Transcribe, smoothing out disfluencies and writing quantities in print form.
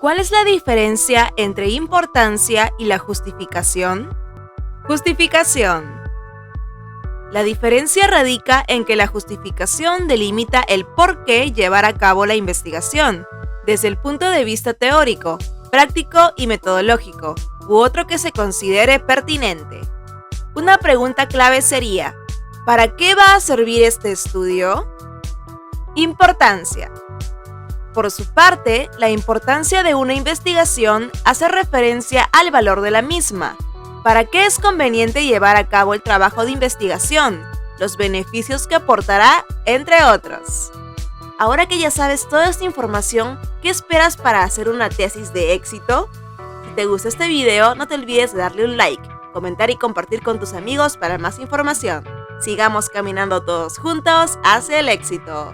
¿Cuál es la diferencia entre importancia y la justificación? Justificación. La diferencia radica en que la justificación delimita el por qué llevar a cabo la investigación, desde el punto de vista teórico, práctico y metodológico, u otro que se considere pertinente. Una pregunta clave sería: ¿para qué va a servir este estudio? Importancia. Por su parte, la importancia de una investigación hace referencia al valor de la misma. ¿Para qué es conveniente llevar a cabo el trabajo de investigación? Los beneficios que aportará, entre otros. Ahora que ya sabes toda esta información, ¿qué esperas para hacer una tesis de éxito? Si te gusta este video, no te olvides de darle un like, comentar y compartir con tus amigos para más información. Sigamos caminando todos juntos hacia el éxito.